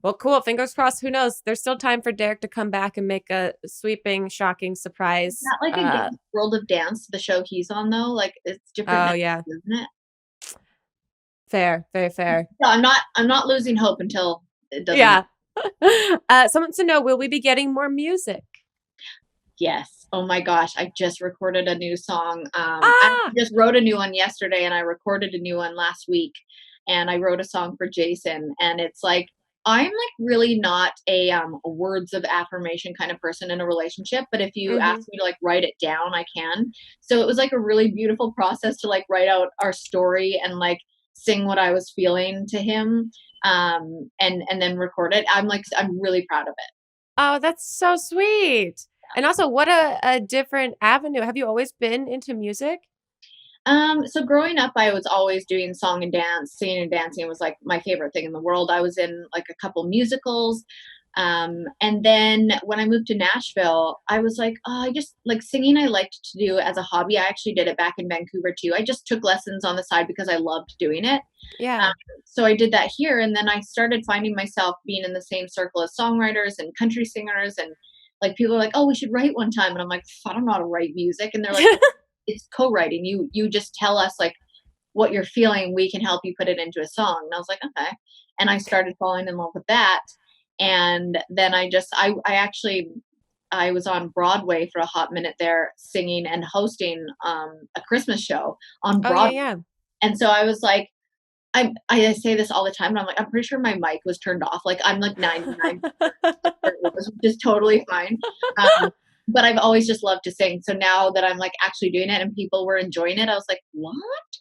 Well, cool. Fingers crossed. Who knows? There's still time for Derek to come back and make a sweeping, shocking surprise. Not like against World of Dance, the show he's on though. Like it's different Oh now, yeah. isn't it? Fair. Very fair. No, I'm not losing hope until it doesn't Yeah. happen. Someone to know, will we be getting more music? Yes. Oh my gosh. I just recorded a new song. I Ah, just wrote a new one yesterday and I recorded a new one last week. And I wrote a song for Jason. And it's like, I'm like really not a words of affirmation kind of person in a relationship. But if you ask hmm. me to like write it down, I can. So it was like a really beautiful process to like write out our story and like sing what I was feeling to him. And then record it. I'm really proud of it. Oh, that's so sweet. And also, what a different avenue. Have you always been into music? So growing up, I was always doing song and dance, singing and dancing was like my favorite thing in the world. I was in like a couple musicals. And then when I moved to Nashville, I was like, oh, I just like singing I liked to do as a hobby. I actually did it back in Vancouver too. I just took lessons on the side because I loved doing it. Um, Yeah. so I did that here. And then I started finding myself being in the same circle as songwriters and country singers. And like people are like, oh, we should write one time. And I'm like, I don't know how to write music. And they're like, it's co-writing. You just tell us like what you're feeling. We can help you put it into a song. And I was like, okay. And I started falling in love with that. And then I actually I was on Broadway for a hot minute there singing and hosting a Christmas show on Oh, yeah, Broadway. yeah. And so I was like, I say this all the time, and I'm like, I'm pretty sure my mic was turned off. Like I'm like 99 it was just totally fine. Um, but I've always just loved to sing. So now that I'm like actually doing it and people were enjoying it, I was like, what?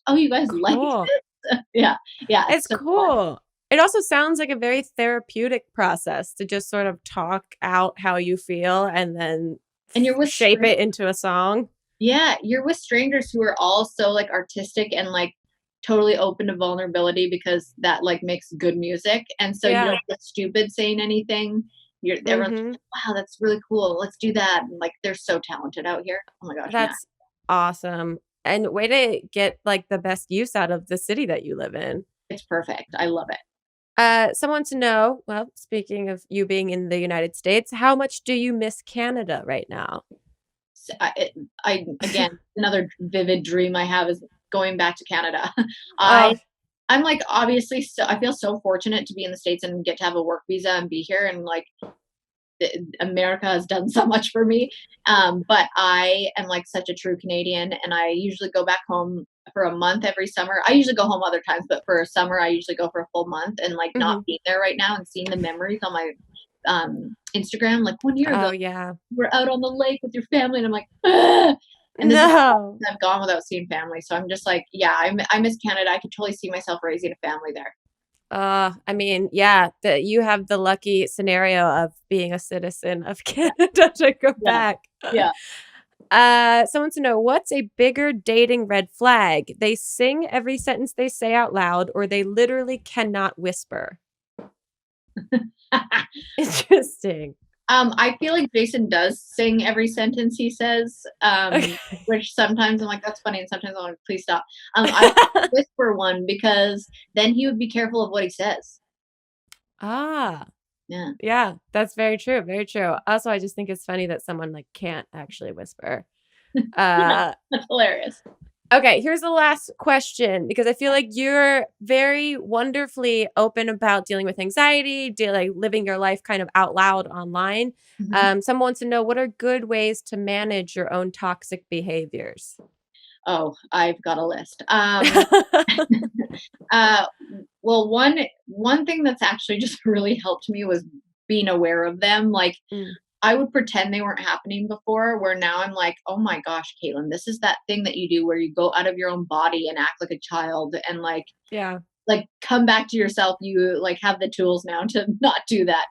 Oh, you guys like Cool. this? Yeah. Yeah. It's It's so fun. cool. It also sounds like a very therapeutic process to just sort of talk out how you feel and then And you're with shape it into a song. yeah, you're with strangers who are all so like artistic and like totally open to vulnerability because that like makes good music. And so you Yeah. don't get stupid saying anything. Everyone's just Mhm. like, wow, that's really cool. Let's do that. And like they're so talented out here. Oh my gosh, yeah. That's awesome. And way to get, like, the best use out of the city that you live in. It's perfect. I love it. Someone to know, well, speaking of you being in the United States, how much do you miss Canada right now? I again, another vivid dream I have is going back to Canada. Oh, I I'm like obviously so I feel so fortunate to be in the States and get to have a work visa and be here and like America has done so much for me. But I am like such a true Canadian and I usually go back home for a month every summer. I usually go home other times, but for summer I usually go for a full month and like not mhm. being there right now and seeing the memories on my Instagram. Like 1 year ago, Oh, yeah. we're out on the lake with your family, and I'm like, "Ugh." And this is No. I've gone without seeing family, so I'm just like, yeah, I miss Canada. I could totally see myself raising a family there. I mean, yeah, you have the lucky scenario of being a citizen of Canada to go Yeah, back. yeah. Someone to know, what's a bigger dating red flag? They sing every sentence they say out loud, or they literally cannot whisper. Interesting. I feel like Jason does sing every sentence he says, Okay. which sometimes I'm like, that's funny, and sometimes I'm like, please stop. I like whisper one because then he would be careful of what he says. Ah, Yeah, yeah, that's very true. Very true. Also, I just think it's funny that someone like can't actually whisper. yeah, Uh, that's hilarious. okay, here's the last question because I feel like you're very wonderfully open about dealing with anxiety, living your life kind of out loud online. Mhm. Someone wants to know what are good ways to manage your own toxic behaviors? Oh, I've got a list. Uh, well, one thing that's actually just really helped me was being aware of them. Like, Mm, I would pretend they weren't happening before, where now I'm like, oh my gosh, Caitlin, this is that thing that you do where you go out of your own body and act like a child and yeah. like come back to yourself. You like have the tools now to not do that.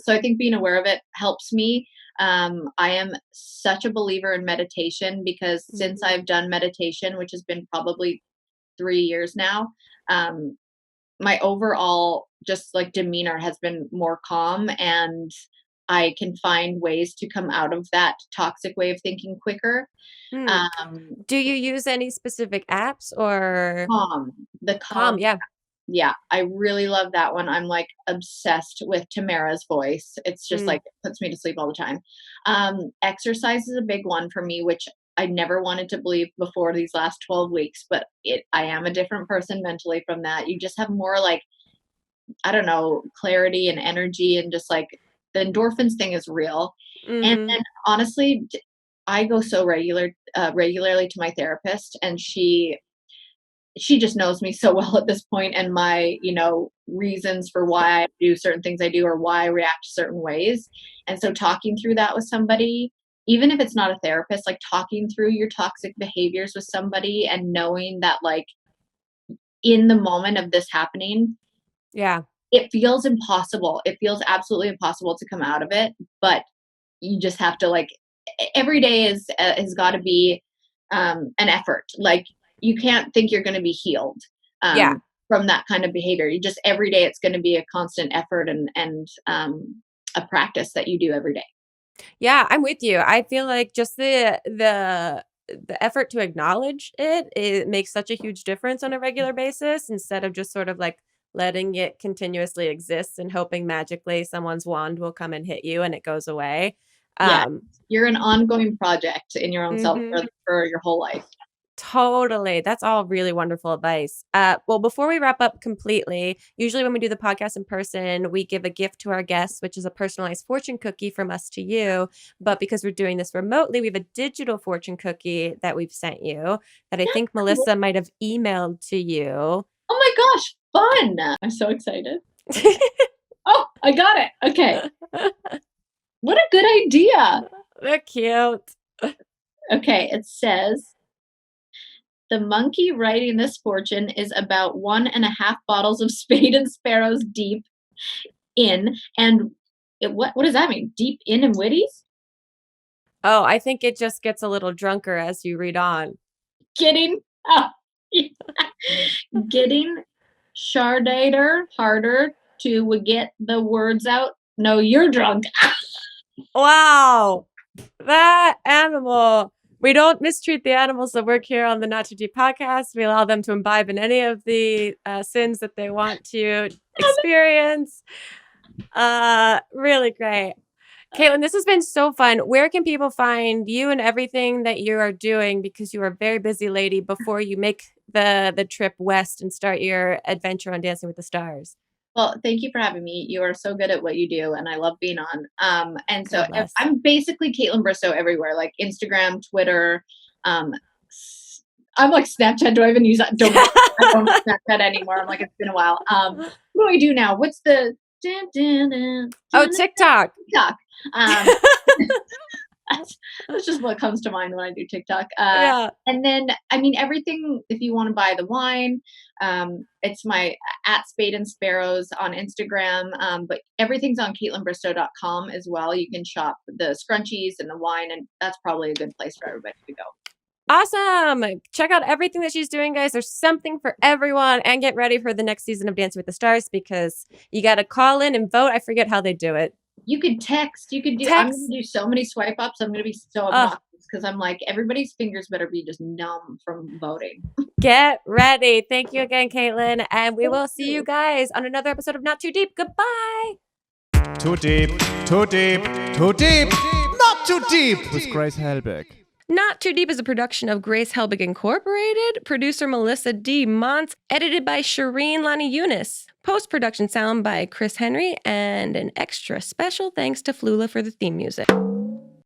So I think being aware of it helps me. I am such a believer in meditation because Mm. since I've done meditation, which has been probably 3 years now, um, my overall just like demeanor has been more calm, and I can find ways to come out of that toxic way of thinking quicker. Hmm. Um, Do you use any specific apps or Calm, the calm. Calm? Yeah. Yeah, I really love that one. I'm like obsessed with Tamara's voice. It's just Mm, like puts me to sleep all the time. Exercise is a big one for me, which I never wanted to believe before these last 12 weeks, but I am a different person mentally from that. You just have more like, I don't know, clarity and energy, and just like the endorphins thing is real. And mm-hmm. then honestly, I go so regularly to my therapist, and she just knows me so well at this point, and my, reasons for why I do certain things I do or why I react certain ways. And so talking through that with somebody, even if it's not a therapist, like talking through your toxic behaviors with somebody and knowing that like in the moment of this happening, Yeah. it feels impossible. It feels absolutely impossible to come out of it, but you just have to like every day has got to be an effort. Like you can't think you're going to be healed Yeah. from that kind of behavior. You just every day it's going to be a constant effort and a practice that you do every day. Yeah, I'm with you. I feel like just the effort to acknowledge it makes such a huge difference on a regular basis instead of just sort of like letting it continuously exist and hoping magically someone's wand will come and hit you and it goes away. Yeah, Um, you're an ongoing project in your own self mhm. for your whole life. Totally. That's all really wonderful advice. Well, before we wrap up completely, usually when we do the podcast in person, we give a gift to our guests, which is a personalized fortune cookie from us to you. But because we're doing this remotely, we have a digital fortune cookie that we've sent you that I think Melissa might have emailed to you. Oh my gosh, fun! I'm so excited. Oh, I got it. Okay. What a good idea. They're cute. Okay, it says the monkey writing this fortune is about 1.5 bottles of Spade and Sparrows deep in, and what does that mean? Deep in and Witties? Oh, I think it just gets a little drunker as you read on. Getting oh, getting Shardater harder to get the words out. No, you're drunk. Wow. That animal. We don't mistreat the animals that work here on the Not Too Deep podcast. We allow them to imbibe in any of the sins that they want to experience. Really great. Kaitlyn, this has been so fun. Where can people find you and everything that you are doing? Because you are a very busy lady before you make the trip west and start your adventure on Dancing with the Stars. Well, thank you for having me. You are so good at what you do, and I love being on. And so God bless. I'm basically Kaitlyn Bristowe everywhere, like Instagram, Twitter. Um, I'm like Snapchat. Do I even use that? I don't Snapchat anymore. I'm like it's been a while. What do I do now? What's the Oh, TikTok. TikTok? That's just what comes to mind when I do TikTok. Yeah. And then, I mean, everything, if you want to buy the wine, it's my at Spade and Sparrows on Instagram. But everything's on KaitlynBristowe.com as well. You can shop the scrunchies and the wine, and that's probably a good place for everybody to go. Awesome. Check out everything that she's doing, guys. There's something for everyone. And get ready for the next season of Dancing with the Stars because you got to call in and vote. I forget how they do it. You could text. You could do. I'm Text. gonna do so many swipe ups. I'm gonna be so obnoxious because I'm like, everybody's fingers better be just numb from voting. Get ready. Thank you again, Kaitlyn. And we Thank will see you guys on another episode of Not Too Deep. Goodbye. Too deep, too deep, too deep, not too deep with Grace Helbig. Not Too Deep is a production of Grace Helbig Incorporated, producer Melissa D. Montz, edited by Shireen Lani Eunice, post-production sound by Chris Henry, and an extra special thanks to Flula for the theme music.